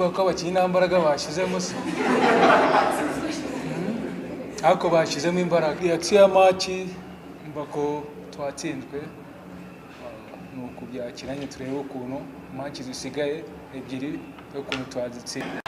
kuvuga ko abakinnyi nta mbaraga bashyizemo se ariko bashyizemo imbaraga. Reaction ya match mva ko twatsinzwe nuko byakiranye turebe ukuntu match zisigaye ebyiri ukuntu twazitsinda.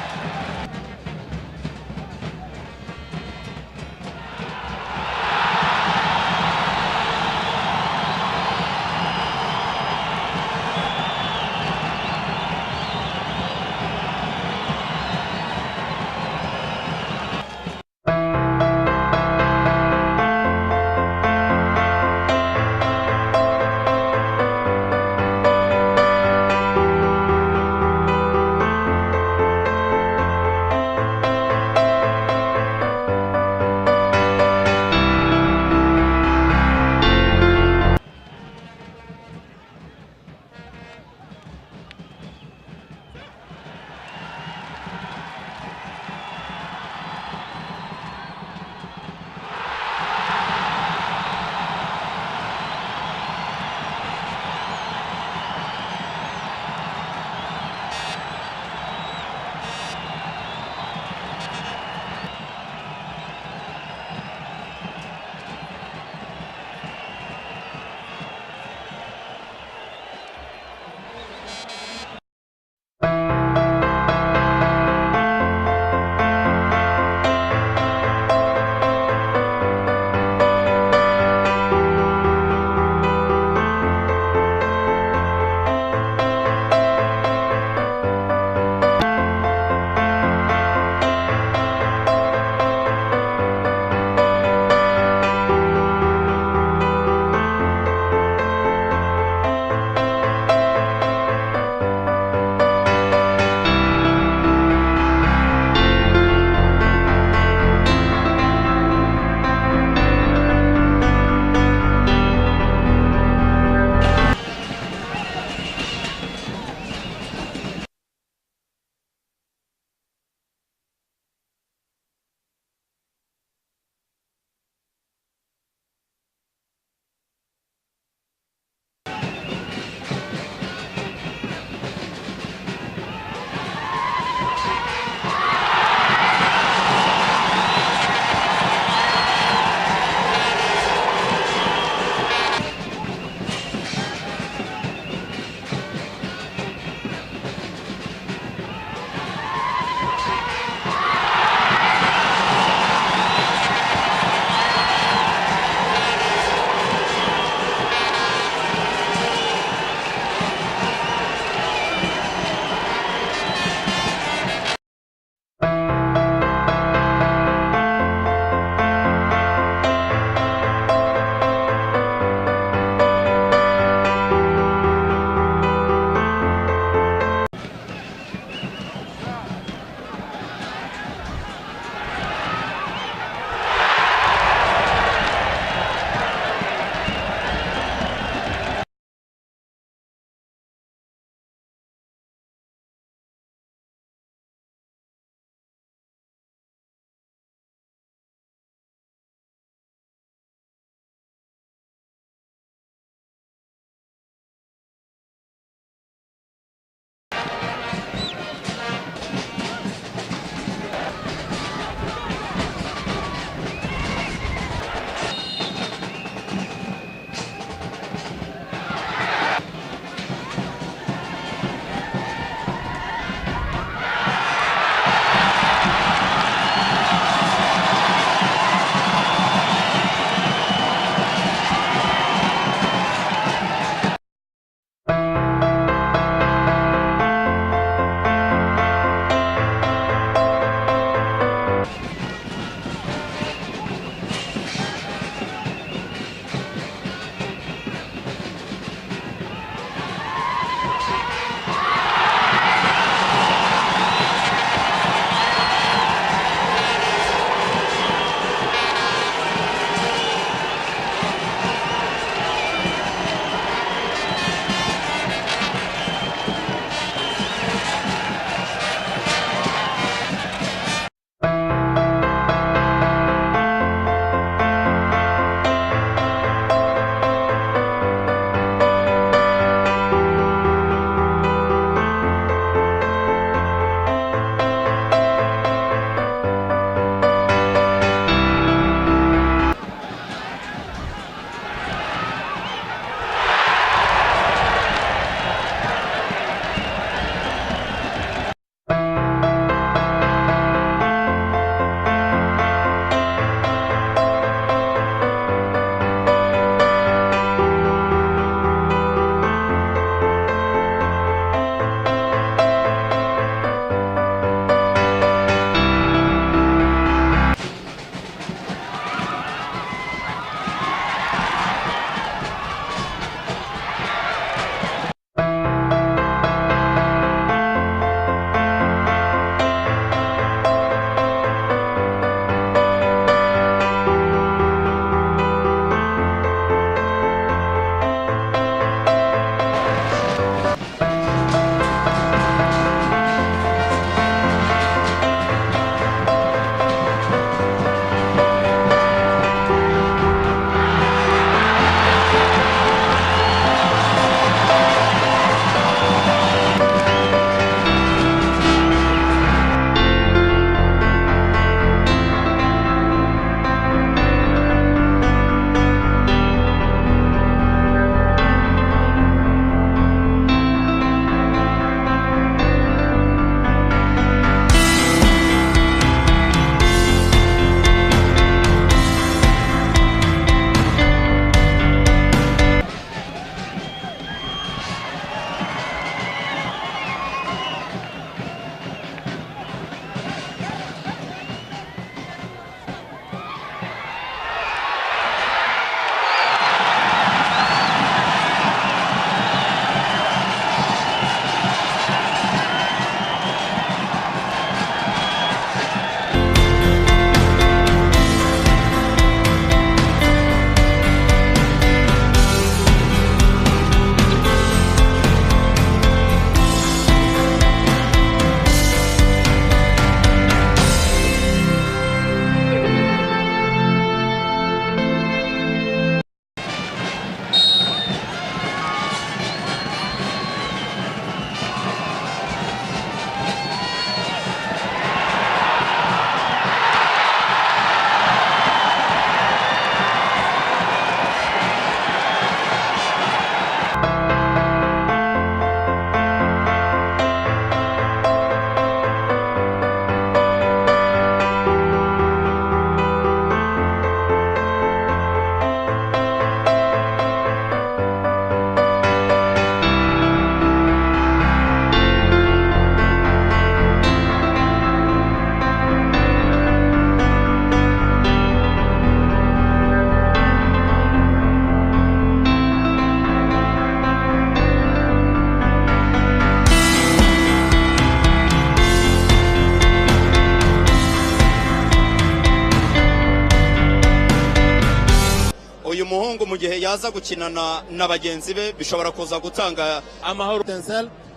uyu muhungu mu gihe yaza gukinana na bagenzi be bishobora kuza gutanga amahoro.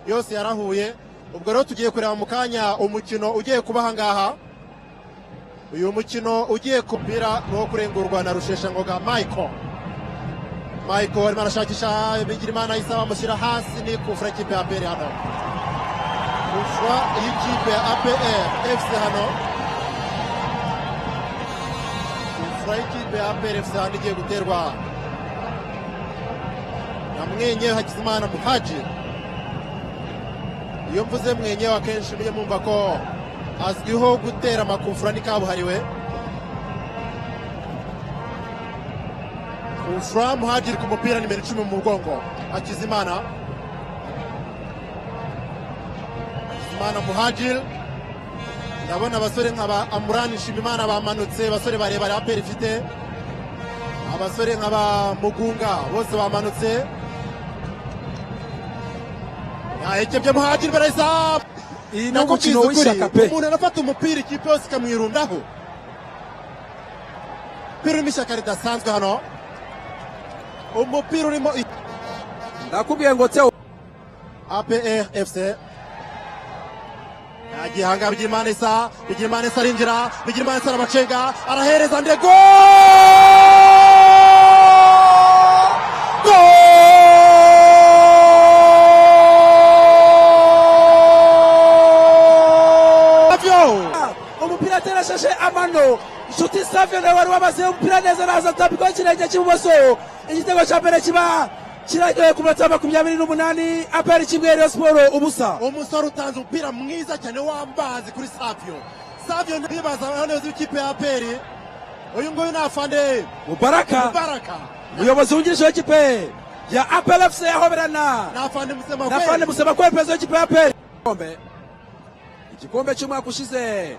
Yose yarahuye. Ubwo rero tugiye kureba mu kanya umukino ugiye kubaha ngaha. Uyu mukino ugiye kupira no kurengurwa na Rusheshangoga Michael arimo arashakisha Bigirimana isaba mushyira hasi ni kufra ikipe ya APR hano. Kufra ikipe ya APR FC hano. Kufra ikipe ya APR FC hano igiye guterwa na Mwenyewe Hakizimana Muhajir. Iyo mvuze Mwenyewe akenshi mujye mumva ko azwiho gutera amakufra ni kabuhariwe. Kufra Muhajir ku mupira nimero 10 mu mugongo. Hakizimana Muhajir. Ndabona abasore nk'aba Amurani Shimimana bamanutse, basore barebare APR ifite. Abasore nk'aba Mugunga bose bamanutse. Yahekebye Muhajir barayisa. Iyi ni umukino w'ishyaka pe. Umuntu arafata umupira ikipe yose ikamwirundaho. Umupira w'ishyaka ridasanzwe hano. Umupira urimo ndakubwiye ngo teo APR FC. Yagihanga Bigirimana isa arinjira, Bigirimana isa arabacenga, arahereza Ndego! umupira aterashashe amano inshuti Savio nawe wari wamaze umupira neza naza tabiko kirenge cy'ibumoso. Igitego cya mbere kiba kiragiye ku minota 28 APR kimwe Rayon Sport ubusa. Umusore utanze umupira mwiza cyane wambazi kuri Savio ntibaza abayobozi b'ikipe ya APR. Uyu nguyu ni afande Mubaraka umuyobozi wungirije w'ikipe ya APR FC yahoberana na afande Musema ko pezo w'ikipe ya APR. Igikombe cy'umwaka ushize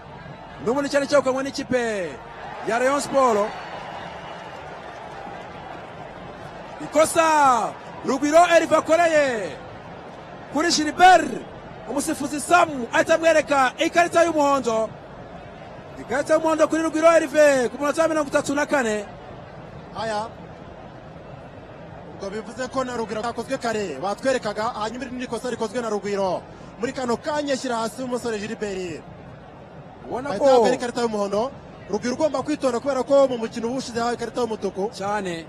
n'ubundi cyane cyakanywe n'ikipe ya Rayon Sport. Ikosa Rugwiro Eriva akoreye kuri Irebere, umusifuzi Samu atamwereka ikarita y'umuhondo. Ikarita y'umuhondo kuri Rugwiro Eriva ku munota 34. Aya ubwo bivuze ko na Rugwiro akozwe kare batwerekaga, hanyuma iri n'ikosa rikozwe na Rugwiro muri kano kanya shyira hasi umusore Irebere. Ubona ko ikarita y'umuhondo. Rugwiro ugomba kwitonda kubera ko mu mukino ubushize hawe ikarita y'umutuku cyane.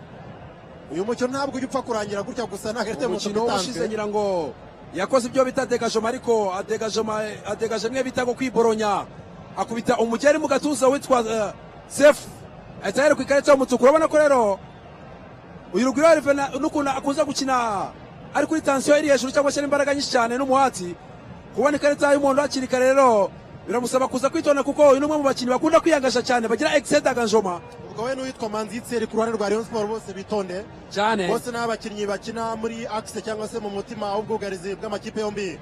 Uyu mukino ntabwo ujya kurangira gutya gusa nta karita y'umutuku itanzwe. Ushize ngira ngo yakoze ibyo bita degajoma, ariko adegaje mwe bita go kwiboronya, akubita umugeri mu gatuza witwa Sefu ahita ku ikarita y'umutuku. Urabona ko rero uyu Rugwiro Herve n'ukuntu akunze gukina ari kuri tension iri hejuru cyangwa se imbaraga nyinshi cyane n'umuhati, kubona ikarita y'umuhondo hakiri kare rero biramusaba kuza kwitonda, kuko uyu n'umwe mu bakinnyi bakunda kwiyangasha cyane bagira excès d'engagement. Ubwo we n'uwitwa Manzitseri ku ruhande rwa Rayon Sport bose bitonde cyane. Bose n'abakinnyi bakina muri axe cyangwa se mu mutima w'ubwugarizi bw'amakipe yombi.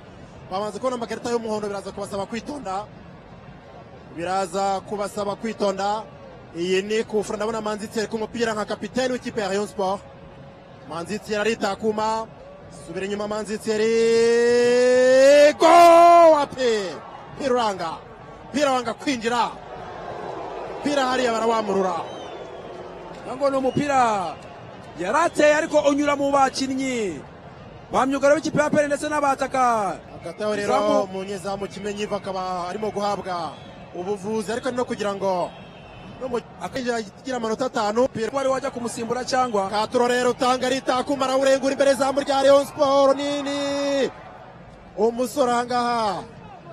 Bamanze kubona amakarita y'umuhondo, biraza kubasaba kwitonda. Iyi ni kufra, ndabona Manzitseri ku mupira nka kapiteni w'ikipe ya Rayon Sport. Manzitseri aritakuma, subira inyuma Manzitseri, go wapi piranga kwinjira, pira hariya barawamurura. Ngo no mupira yarateye ariko unyura mu bakinnyi bamyugara w'ikipe ya APR ndetse n'abataka. Agataho rero umunyezamu Kimenyi bakaba arimo guhabwa ubuvuzi, ariko no kugira ngo akinjira amanota 5 wari wajya kumusimbura cyangwa Katuro rero utanga aritakuma arawurengura imbere zamu rya Rayon Sport nini. Umusore ahangaha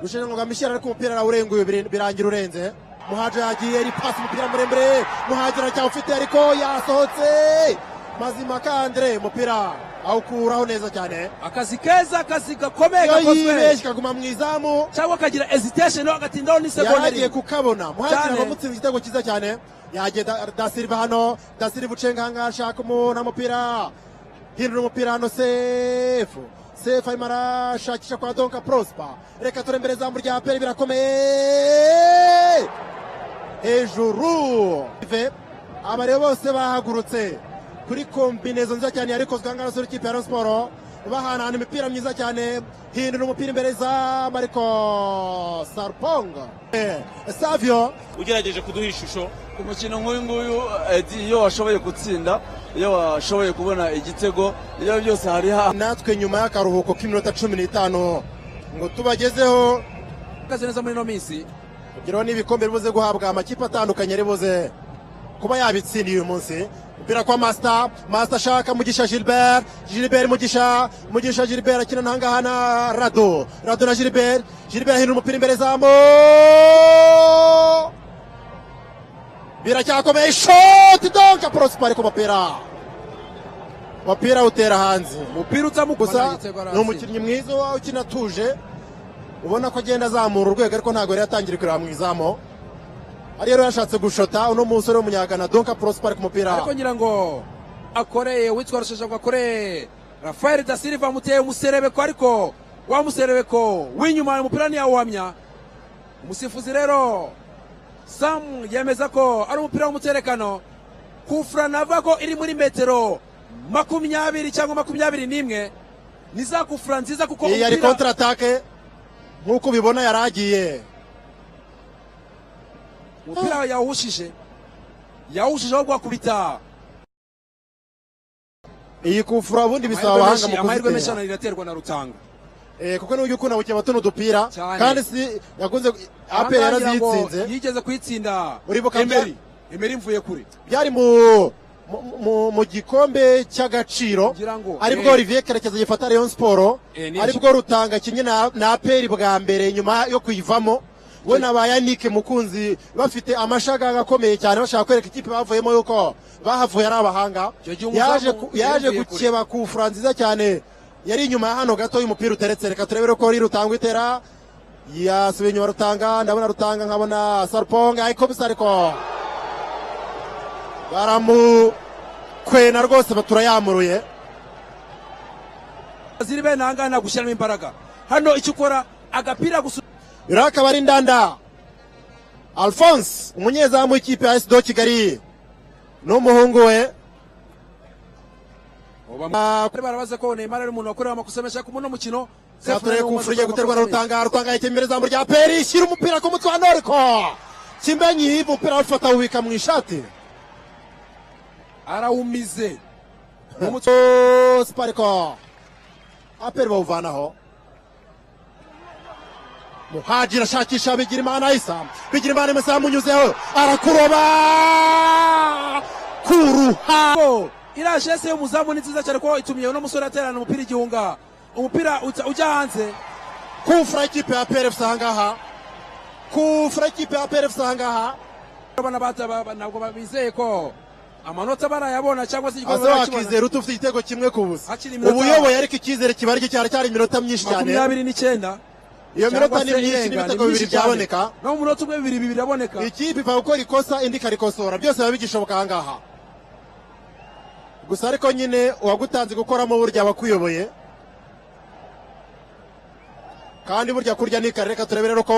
Rushengo Gamishira ariko umupira arawurenguye birangira urenze. Muhajir yagiye ari pasi umupira muremure, Muhajir cyawufite ariko yasohotse. Mazima Kandre umupira awukuraho neza cyane. Akazi keza, akazi gakomeye gakozwe, kaguma mu izamu cyangwa kagira hesitation agatindaho ni seconde. Yagiye kukabona Muhajir abamutsinze igitego cyiza cyane. Yagiye Da Silva hano, Da Silva ucenga hanga ashaka umuntu umupira, hindura umupira hano Sefu arimo arashakisha kwa Donka Prosper. Reka ture imbere zamu rya APR birakomeye hejuru. Abare bose bahagurutse kuri kombinezo nziza cyane yarikozwe angana sura ikipe ya Rayon Sport, bahanana imipira myiza cyane, hindura umupira imbere zamu ariko Sarponga Savio ugerageje kuduha ishusho ku mukino nk'uyu nguyu iyo washoboye gutsinda iyo washoboye kubona igitego iyo byose hari natwe nyuma y'akaruhuko k'iminota 15 ngo tubagezeho kaze neza muri no minsi kugira n'ibikombe bibuze guhabwa amakipe atandukanye ribuze kuba yabitsindiye uyu munsi. Mpira kwa Master shaka Mugisha Gilbert Mugisha Gilbert akina ntangaha na Rado na Gilbert hino umupira imbere zamo biracyakomeye shot donc Prosper ku mupira utera hanze umupira gusa ni umukinnyi mwiza ukina tuje ubona ko agenda azamura urwego ariko ntago yari yatangira kureba mu izamo ari rero yashatse gushota uno musore w'umunyagana donc Prosper ku mupira ariko ngira ngo akoreye witwa rushesha ngo akore Rafael da Silva muteye umuserebeko ariko wa muserebeko w'inyuma umupira ni yawamya umusifuzi rero Sam yemeza ko ari umupira w'umuterekano kufra nava ko iri muri metero 20 cyangwa 21 niza kufra nziza kuko umupira yari contre attaque nkuko bibona yaragiye umupira yawushije aho gwakubita iyi kufura ubundi bisaba abahanga mu amahirwe meshana riraterwa na Rutanga kuko n'uyu ukuna bukeba tuno dupira kandi si yakunze APR yarazitsinze yigeze kwitsinda uribuka Emery mvuye kure byari mu gikombe cy'agaciro aribwo Olivier Karekezi gifata Rayon Sport aribwo Rutanga kinye na APR bwa mbere nyuma yo kuyivamo we na Yannick Mukunzi bafite amashagaga akomeye cyane bashaka kwereka ikipe bavuyemo yuko bahavuye ari abahanga yaje gukeba ku Franziza cyane yari inyuma hano gato y'umupira uteretse reka turebere ko Rutanga itera yasubiye inyuma Rutanga ndabona Rutanga nkabona Sarpong ariko bisariko kwena rwose baturayamuruye ziribe nangana gushyiramo imbaraga hano icyo ukora agapira Irakaba ari Ndanda Alphonse umunyezamu w'ikipe ya SD Kigali n'umuhungu we barabaza ko Neymar ari umuntu wakorera amakusemesha ku muno mukino Safure kufuriye guterwa na Rutanga yitembere zamu rya Peri shyira umupira ku mutwe wa Noriko Kimbenyi umupira ufata ubika mu ishati arawumize n'umutwe Sparko APR bawuvanaho Muhajira ashakisha Bigirimana Isa munyuzeho arakuroba kuruha irashese y'umuzamu ni nziza cyane ko itumiye no musore aterana umupira igihunga umupira ujya hanze kufra ikipe ya APR sangaha abana bata nabwo babizeye ko amanota barayabona cyangwa se igikombe bakizera utufite igitego kimwe ku busa ubuyoboye ariko ikizere kibarye cyari iminota myinshi cyane 29 iyo minota ni myinshi n'ibitego bibiri byaboneka no mu minota bibiri biraboneka ikipe iva gukora ikosa indi karikosora byose biba bigishoboka ahangaha gusa ariko nyine uwagutanze gukoramo burya abakuyoboye kandi burya kurya ni kare reka turebere ko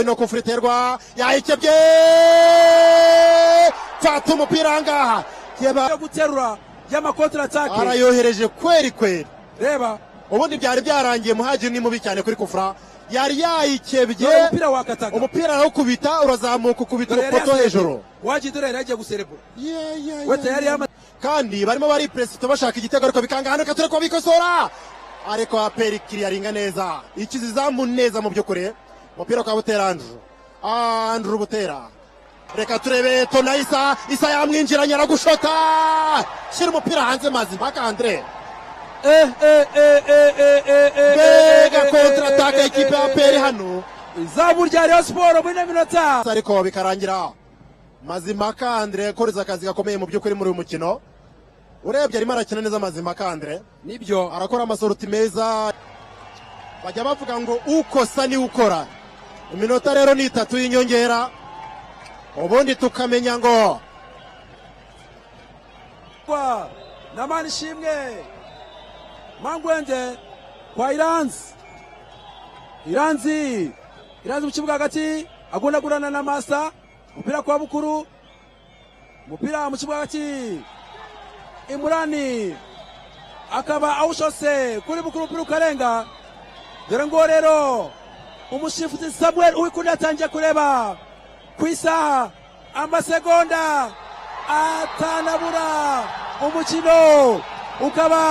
ino kufura iterwa yayikebye fata umupira ahangaha yo guterura y'amakontra attaque arayohereje kweri reba ubundi byari byarangiye Muhajiri ni mubi cyane kuri kufura yari yayikebye umupira wakataga umupira nawo kubita urazamuka ukubita urupoto hejuru wajidore yagiye guserebura wete yari kandi barimo bari president bashaka igitego ariko bikanga hano kature ko bikosora ariko APR kiriyaringa neza ikizizamu neza mu byukuri umupira kwa Butera Andrew Butera reka turebe Tona Isa yamwinjiranye aragushota shyira umupira hanze mazima ka Andre Bega kontra attaque ikipe ya APR hano izamu rya Rayon Sport muri minota ariko bikarangira Mazimaka Andre koreza akazi gakomeye mu byukuri muri uyu mukino urebye arimo arakina neza Mazimaka Andre nibyo arakora amasoroti meza bajya bavuga ngo ukosa ni ukora iminota rero ni 3 y'inyongera ubundi tukamenya ngo kwa namani shimwe Mangwende kwa Iranzi mu kibuga hagati agundagurana na Master umupira kwa Bukuru umupira mu kibuga hagati Imurani akaba awushose kuri Bukuru umupira ukarenga dore ngo rero umushifuzi Samuel uwikundi atangiye kureba ku isaha amasegonda atanabura umukino ukaba